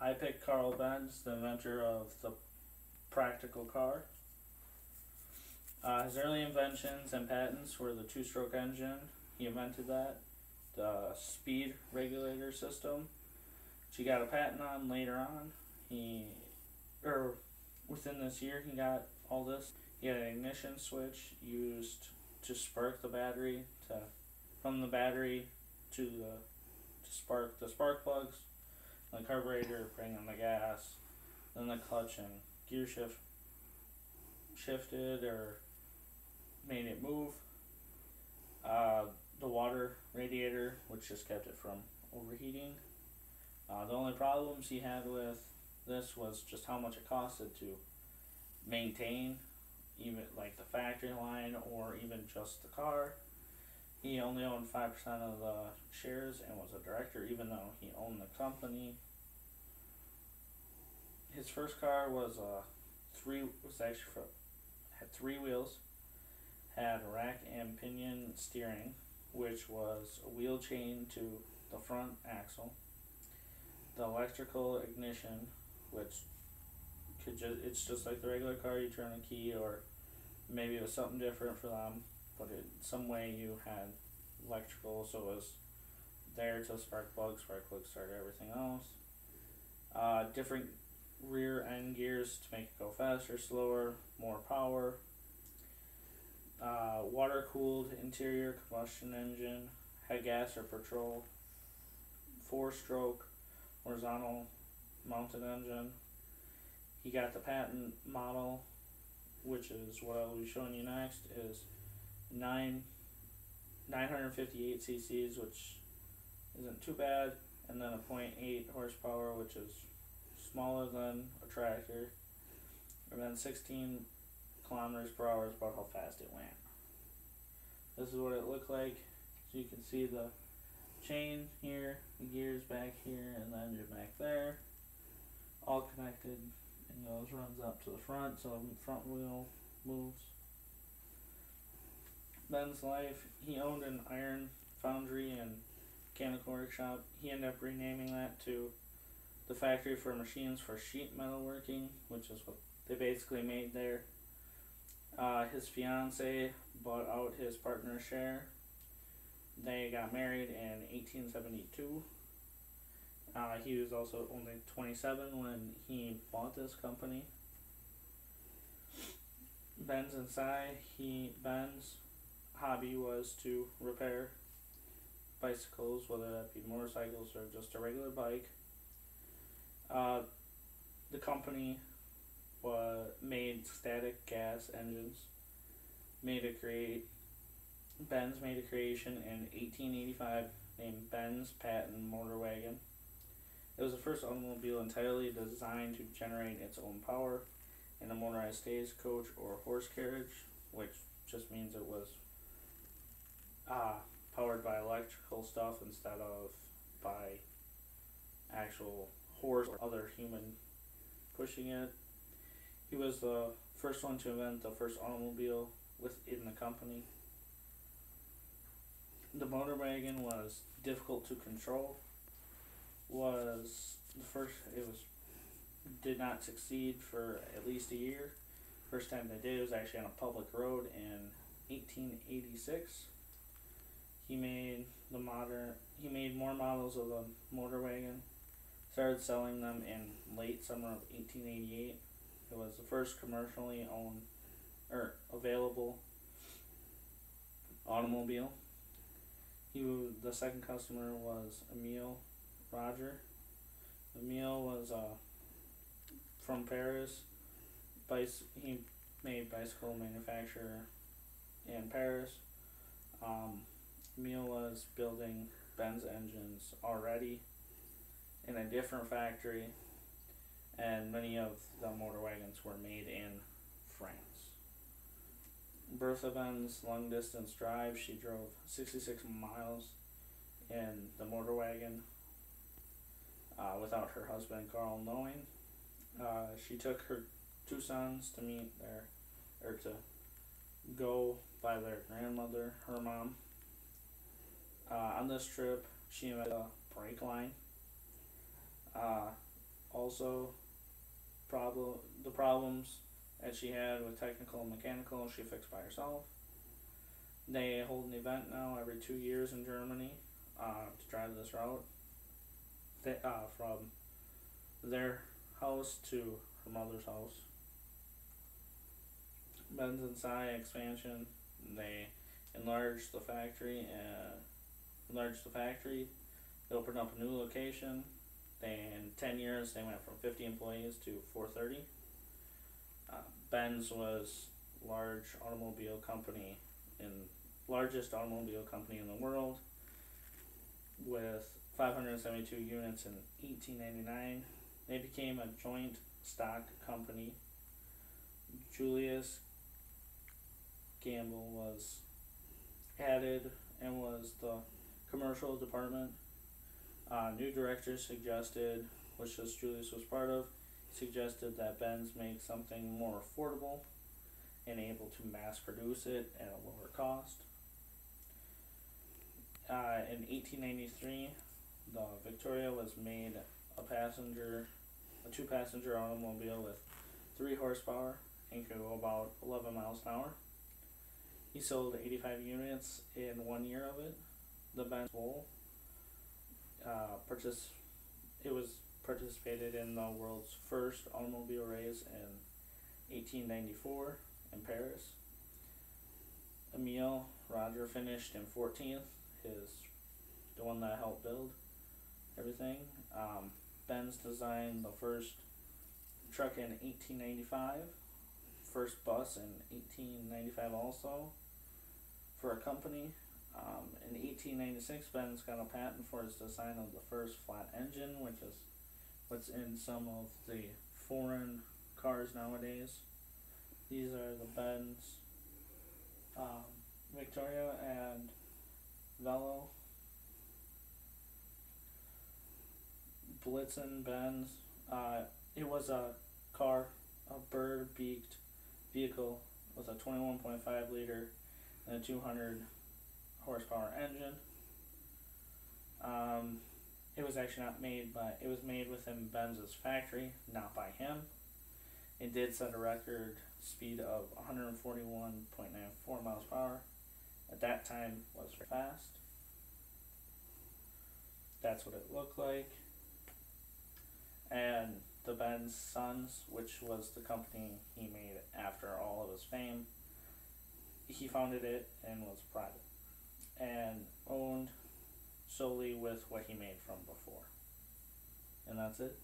I picked Karl Benz, the inventor of the practical car. His early inventions and patents were the two-stroke engine. He invented that. The speed regulator system, which he got a patent on later on. Within this year, he got all this. He had an ignition switch used to spark the battery from the battery to spark the spark plugs, the carburetor, bring on the gas, then the clutch and gear shifted or made it move. The water radiator, which just kept it from overheating. The only problems he had with this was just how much it costed to maintain, even like the factory line or even just the car. He only owned 5% of the shares and was a director, even though he owned the company. His first car was had three wheels, had rack and pinion steering, which was a wheel chain to the front axle. The electrical ignition, which it's just like the regular car, you turn a key, or maybe it was something different for them, but in some way you had electrical, so it was there to spark plugs started everything else. Different rear end gears to make it go faster, slower, more power. Water cooled interior combustion engine, had gas or petrol, 4-stroke horizontal mounted engine. He got the patent model, which is what I'll be showing you next, is 958 cc's, which isn't too bad, and then a .8 horsepower, which is smaller than a tractor, and then 16 kilometers per hour is about how fast it went. This is what it looked like. So you can see the chain here, the gears back here, and the engine back there, all connected, and those runs up to the front, so the front wheel moves. Ben's life, he owned an iron foundry and mechanical workshop. He ended up renaming that to the factory for machines for sheet metal working, which is what they basically made there. His fiance bought out his partner's share. They got married in 1872. He was also only 27 when he bought this company. Ben's inside. Ben's hobby was to repair bicycles, whether that be motorcycles or just a regular bike. The company made static gas engines. Benz made a creation in 1885 named Benz Patent Motor Wagon. It was the first automobile entirely designed to generate its own power in a motorized stagecoach or horse carriage, which just means it was powered by electrical stuff instead of by actual horse or other human pushing it. He was the first one to invent the first automobile within the company. The motor wagon was difficult to control. Did not succeed for at least a year. First time they did, it was actually on a public road in 1886. He made more models of the motor wagon. Started selling them in late summer of 1888. It was the first commercially owned or available automobile. The second customer was Emile Roger. Emile was from Paris. He made bicycle manufacturer in Paris. Emile was building Benz engines already in a different factory, and many of the motor wagons were made in France. Bertha Benz long distance drive. She drove 66 miles in the motor wagon without her husband Karl knowing. She took her two sons to go by their grandmother, her mom. On this trip, she invented a brake line. also the problems that she had with technical and mechanical she fixed by herself. They hold an event now every 2 years in Germany to drive this route from their house to her mother's house. Benz and Sai expansion. They enlarged the factory. They opened up a new location. In 10 years, they went from 50 employees to 430. Benz was largest automobile company in the world with 572 units in 1899. They became a joint stock company. Julius Gamble was added and was the commercial department. New directors suggested, which Julius was part of, suggested that Benz make something more affordable and able to mass produce it at a lower cost. In 1893, the Victoria was made a two-passenger automobile with 3 horsepower and could go about 11 miles an hour. He sold 85 units in 1 year of it. The Benz Bull participated in the world's first automobile race in 1894 in Paris. Emile Roger finished in 14th, the one that helped build everything. Benz designed the first truck in 1895, first bus in 1895 also for a company. In 1896, Benz got a patent for his design of the first flat engine, which is what's in some of the foreign cars nowadays. These are the Benz Victoria and Velo. Blitzen Benz. It was a bird-beaked vehicle with a 21.5 liter and a 200 horsepower engine. It was actually not made it was made within Benz's factory, not by him. It did set a record speed of 141.94 miles per hour. At that time was fast. That's what it looked like. And the Benz Sons, which was the company he made after all of his fame, he founded it and was private and owned solely with what he made from before. And that's it.